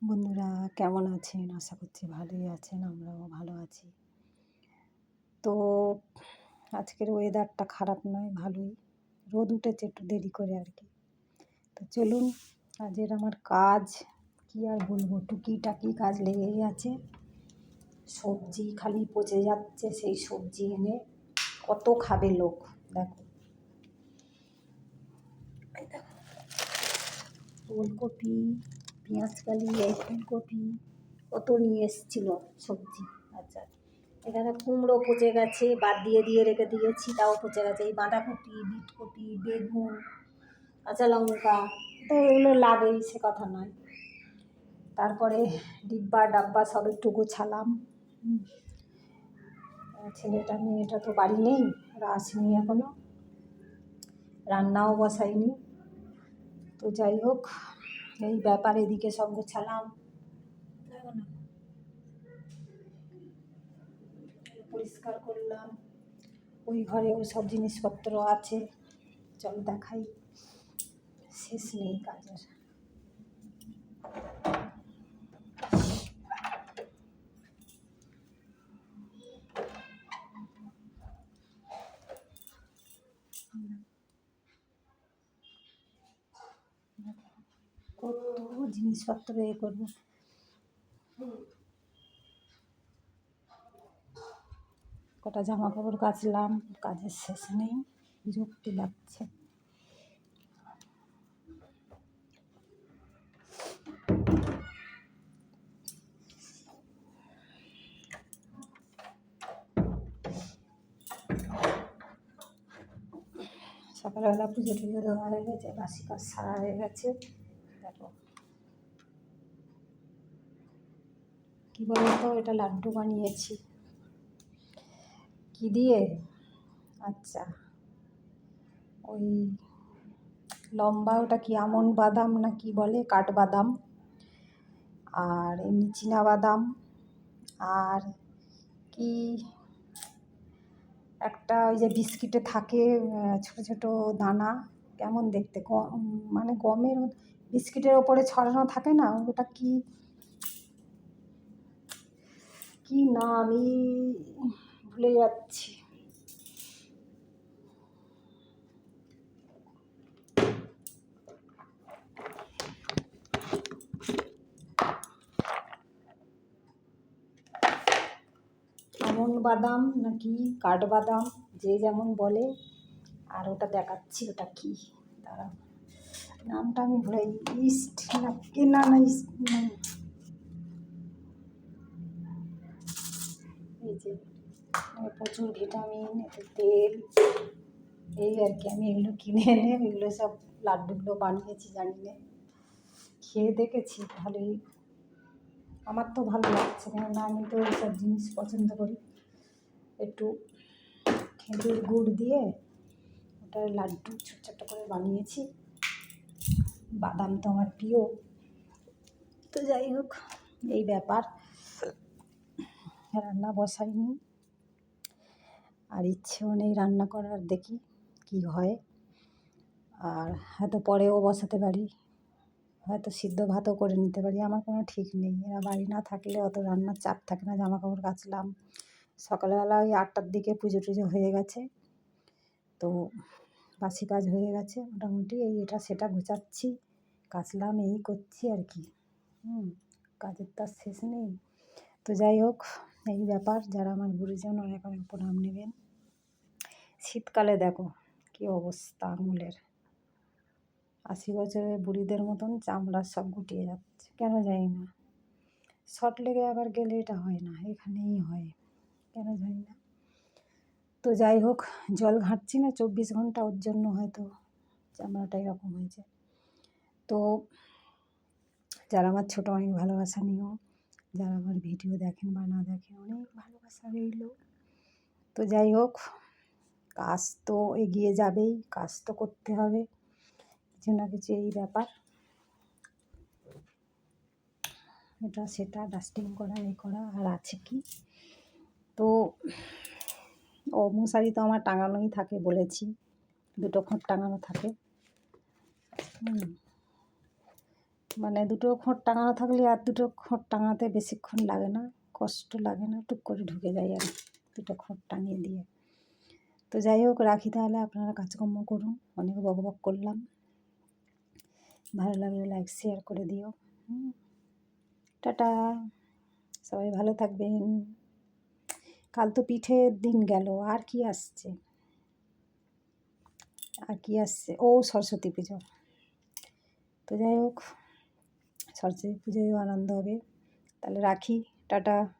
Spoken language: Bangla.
বন্ধুরা কেমন আছেন? আশা করছি ভালোই আছেন, আমরাও ভালো আছি। তো আজকের ওয়েদারটা খারাপ নয়, ভালোই। রোদ উঠেছে একটু দেরি করে আর কি। তো চলুন, আজের আমার কাজ কি আর বলবো, টুকিটাকি কাজ লেগেই আছে। সবজি খালি পচে যাচ্ছে, সেই সবজি এনে কত খাবে লোক। দেখো, এই দেখো, ওলকপি, পেঁয়াজকালি, এই ফুলকপি কত নিয়ে এসেছিলো সবজি। আচ্ছা, এখানে কুমড়ো পচে গেছে, বাদ দিয়ে দিয়ে রেখে দিয়েছি, তাও পচে গেছে। এই বাঁধাকপি, বিটকপি, বেগুন, কাঁচা লঙ্কা, তো এগুলো লাগেই, সে কথা নয়। তারপরে ডিব্বা ডাব্বা সব একটু গোছালাম। ছেলেটা মেয়েটা তো বাড়ি নেই, ওরা আসেনি এখনো, রান্নাও বসাইনি। তো যাই হোক, এই ব্যাপার, এদিকে সব গোছালাম, পরিষ্কার করলাম। ওই ঘরেও সব জিনিসপত্র আছে, চল দেখাই, শেষ নেই কাজের। কত জিনিসপত্র এ করবো, কটা জামা কাপড় কাচলাম, কাজের শেষ নেই, বিরক্তি লাগছে। সকালবেলা পুজো টুজো দেওয়া হয়ে গেছে, বাসি কাজ সারা হয়ে গেছে। দেখো কী বলতো, এটা লাড্ডু বানিয়েছি। কি দিয়ে? আচ্ছা, ওই লম্বা, ওটা কি আমন্ড বাদাম না কি বলে, কাঠবাদাম, আর এমনি চীনা বাদাম, আর কি একটা ওই যে বিস্কিটে থাকে ছোটো ছোটো দানা, কেমন দেখতে, মানে গমের বিস্কিটের ওপরে ছড়ানো থাকে না, ওটা কি কি না, আমি ভুলে যাচ্ছি। আমন্ড বাদাম নাকি কাঠবাদাম, যে যেমন বলে। আর ওটা দেখাচ্ছি, ওটা কি, দাঁড়াও, নামটা আমি ভুলে, ইস্ট না কি, না না ইস্ট, এই যে প্রচুর ভিটামিন, একটু তেল, এই আর কি। আমি এগুলো কিনে এনে এগুলো সব লাড্ডুগুলো বানিয়েছি, জানি না, খেয়ে দেখেছি, ভালোই, আমার তো ভালো লাগছে, কেননা আমি তো এইসব জিনিস পছন্দ করি। একটু খেজুর গুড় দিয়ে ওটার লাড্ডু ছোট ছোট করে বানিয়েছি। বাদাম তো আমার প্রিয়। তো যাই হোক, এই ব্যাপার, রান্না বসাইনি, আর ইচ্ছেও নেই রান্না করার, দেখি কি হয়। আর হয়তো পরেও বসাতে পারি, হয়তো সিদ্ধ ভাতও করে নিতে পারি, আমার কোনো ঠিক নেই। এরা বাড়ি না থাকলে অত রান্নার চাপ থাকে না। জামা কাপড় কাচলাম সকালবেলা, ওই 8টার দিকে পুজো টুজো হয়ে গেছে, তো বাসি কাজ হয়ে গেছে মোটামুটি। এই এটা সেটা গোছাচ্ছি, কাচলাম, এই করছি আর কি। কাজের তো আর শেষ নেই। তো যাই হোক, এই ব্যাপার। যারা আমার গুরুজন, অনেক অনেক প্রণাম নেবেন। শীতকালে দেখো কি অবস্থা আঙুলের, 80 বছরের বুড়িদের মতন চামড়া সব গুটিয়ে যাচ্ছে, কেন জানি না। শর্ট লেগে আবার গেলে এটা হয় না, এখানেই হয়, কেন জানি না। তো যাই হোক, জল ঘাঁটছি না 24 ঘন্টা, ওর জন্য হয়তো চামড়াটা এরকম হয়েছে। তো যারা আমার ছোটো, অনেক ভালোবাসা নিও। যারা আমার ভিডিও দেখেন বা না দেখেন, অনেক ভালোবাসা রইল। তো যাই হোক, কাজ তো এগিয়ে যাবেই, কাজ তো করতে হবে, কিছু না কিছু, এই ব্যাপার। এটা সেটা ডাস্টিং করা, এই করা, আর আছে কি। তো ও মশারি তো আমার টাঙানোই থাকে, বলেছি, 2টো খোঁট টাঙানো থাকে। মানে দুটো খোঁট টাঙানো থাকলে আর দুটো খোঁট টাঙাতে বেশিক্ষণ লাগে না, কষ্ট লাগে না, টুক করে ঢুকে যায় আর দুটো খোঁট টাঙিয়ে দিয়ে। তো যাই হোক, রাখি তাহলে, আপনারা কাজকর্ম করুন। অনেক বকবক করলাম। ভালো লাগলে লাইক শেয়ার করে দিও। টাটা, সবাই ভালো থাকবেন। কাল তো পিঠের দিন গেল, আর কি আসছে? ও সরস্বতী পুজো। তো যাই হোক, সরস্বতী পুজোয়ও আনন্দ হবে। তাহলে রাখি, টাটা।